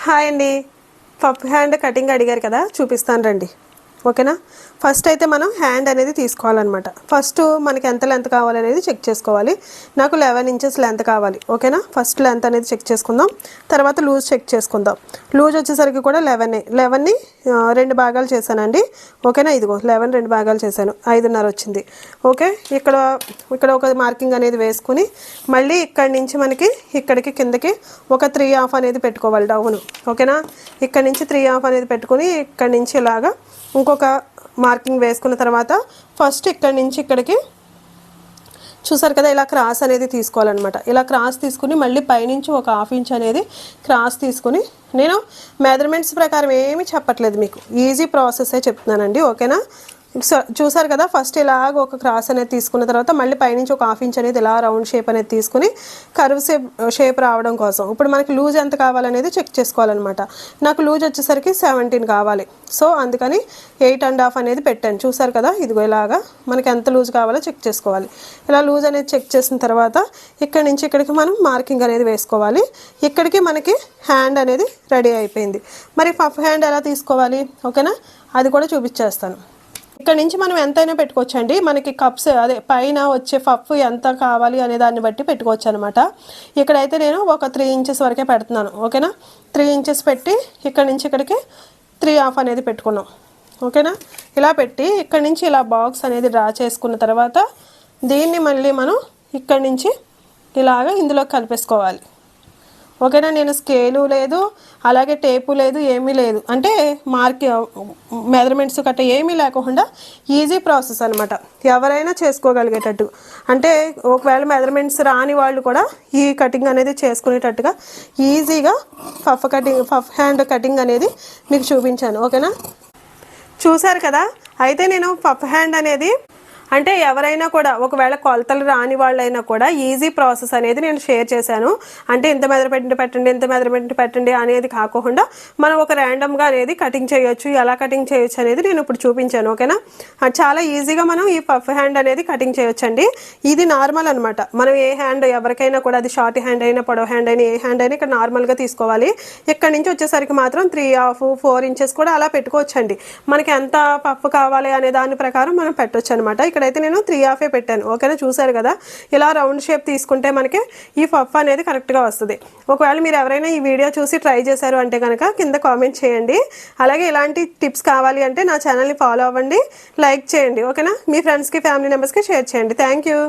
Hi అండి. Puff hand cutting అడిగారు కదా, చూపిస్తాను రండి. ఓకేనా. ఫస్ట్ అయితే మనం హ్యాండ్ అనేది తీసుకోవాలన్నమాట. ఫస్ట్ మనకి ఎంత లెంత్ కావాలనేది చెక్ చేసుకోవాలి. నాకు 11 ఇంచెస్ లెంత్ కావాలి. ఓకేనా. ఫస్ట్ లెంత్ అనేది చెక్ చేసుకుందాం, తర్వాత లూజ్ చెక్ చేసుకుందాం. లూజ్ వచ్చేసరికి కూడా 11ని 2 భాగాలు చేశానండి. ఓకేనా. ఇదిగో 11 2 భాగాలు చేశాను, 5.5 వచ్చింది. ఓకే. ఇక్కడ ఒక మార్కింగ్ అనేది వేసుకుని మళ్ళీ ఇక్కడి నుంచి మనకి ఇక్కడికి కిందకి ఒక 3.5 అనేది పెట్టుకోవాలి డౌన్. ఓకేనా. ఇక్కడ నుంచి 3.5 అనేది పెట్టుకుని ఇక్కడి నుంచి ఇలాగా ఇంకొక మార్కింగ్ వేసుకున్న తర్వాత ఫస్ట్ ఇక్కడి నుంచి ఇక్కడికి చూసారు కదా, ఇలా క్రాస్ అనేది తీసుకోవాలన్నమాట. ఇలా క్రాస్ తీసుకుని మళ్ళీ పైనుంచి ఒక 1/2 ఇంచ్ అనేది క్రాస్ తీసుకుని, నేను మెజర్మెంట్స్ ప్రకారం ఏమీ చెప్పట్లేదు, మీకు ఈజీ ప్రాసెసే చెప్తున్నానండి. ఓకేనా. చూసారు కదా, ఫస్ట్ ఇలాగ ఒక క్రాస్ అనేది తీసుకున్న తర్వాత మళ్ళీ పైనుంచి ఒక 1/2 ఇంచ్ అనేది ఇలా రౌండ్ షేప్ అనేది తీసుకుని కర్వ్ షేప్ రావడం కోసం ఇప్పుడు మనకి లూజ్ ఎంత కావాలనేది చెక్ చేసుకోవాలన్నమాట. నాకు లూజ్ వచ్చేసరికి 17 కావాలి. సో అందుకని 8.5 అనేది పెట్టాను. చూసారు కదా, ఇదిగో ఇలాగా మనకి ఎంత లూజ్ కావాలో చెక్ చేసుకోవాలి. ఇలా లూజ్ అనేది చెక్ చేసిన తర్వాత ఇక్కడి నుంచి ఇక్కడికి మనం మార్కింగ్ అనేది వేసుకోవాలి. ఇక్కడికి మనకి హ్యాండ్ అనేది రెడీ అయిపోయింది. మరి పఫ్ హ్యాండ్ ఎలా తీసుకోవాలి, ఓకేనా, అది కూడా చూపించేస్తాను. ఇక్కడ నుంచి మనం ఎంతైనా పెట్టుకోవచ్చు అండి. మనకి కప్స్ అదే పైన వచ్చే పఫ్ ఎంత కావాలి అనే దాన్ని బట్టి పెట్టుకోవచ్చు అనమాట. ఇక్కడైతే నేను ఒక 3 ఇంచెస్ వరకే పెడుతున్నాను. ఓకేనా. 3 ఇంచెస్ పెట్టి ఇక్కడ నుంచి ఇక్కడికి 3.5 అనేది పెట్టుకున్నాం. ఓకేనా. ఇలా పెట్టి ఇక్కడ నుంచి ఇలా బాక్స్ అనేది డ్రా చేసుకున్న తర్వాత దీన్ని మళ్ళీ మనం ఇక్కడి నుంచి ఇలాగ ఇందులో కలిపేసుకోవాలి. ఓకేనా. నేను స్కేలు లేదు, అలాగే టేపు లేదు, ఏమీ లేదు, అంటే మెజర్మెంట్స్ గట్రా ఏమీ లేకుండా ఈజీ ప్రాసెస్ అనమాట. ఎవరైనా చేసుకోగలిగేటట్టు, అంటే ఒకవేళ మెజర్మెంట్స్ రాని వాళ్ళు కూడా ఈ కటింగ్ అనేది చేసుకునేటట్టుగా ఈజీగా పఫ్ హ్యాండ్ కటింగ్ అనేది మీకు చూపించాను. ఓకేనా. చూసారు కదా, అయితే నేను పఫ్ హ్యాండ్ అనేది అంటే ఎవరైనా కూడా ఒకవేళ కొలతలు రాని వాళ్ళైనా కూడా ఈజీ ప్రాసెస్ అనేది నేను షేర్ చేశాను. అంటే ఇంత మెజర్మెంట్ పెట్టండి, ఇంత మెజర్మెంట్ పెట్టండి అనేది కాకుండా మనం ఒక ర్యాండమ్గా అనేది కటింగ్ చేయొచ్చు, ఎలా కటింగ్ చేయొచ్చు అనేది నేను ఇప్పుడు చూపించాను. ఓకేనా. చాలా ఈజీగా మనం ఈ పఫ్ హ్యాండ్ అనేది కటింగ్ చేయొచ్చండి. ఇది నార్మల్ అనమాట. మనం ఏ హ్యాండ్ ఎవరికైనా కూడా, అది షార్ట్ హ్యాండ్ అయినా పొడవు హ్యాండ్ అయినా ఏ హ్యాండ్ అయినా ఇక్కడ నార్మల్గా తీసుకోవాలి. ఇక్కడ నుంచి వచ్చేసరికి మాత్రం 3.5 4 ఇంచెస్ కూడా అలా పెట్టుకోవచ్చండి. మనకి ఎంత పఫ్ కావాలి అనే దాని ప్రకారం మనం పెట్టొచ్చు అనమాట. ఇక్కడైతే నేను 3.5 పెట్టాను. ఓకేనా. చూసారు కదా, ఇలా రౌండ్ షేప్ తీసుకుంటే మనకి ఈ పఫ్ అనేది కరెక్ట్గా వస్తుంది. ఒకవేళ మీరు ఎవరైనా ఈ వీడియో చూసి ట్రై చేశారు అంటే కనుక కింద కామెంట్ చేయండి. అలాగే ఇలాంటి టిప్స్ కావాలి అంటే నా ఛానల్ని ఫాలో అవ్వండి, లైక్ చేయండి. ఓకేనా. మీ ఫ్రెండ్స్కి ఫ్యామిలీ మెంబర్స్కి షేర్ చేయండి. Thank you.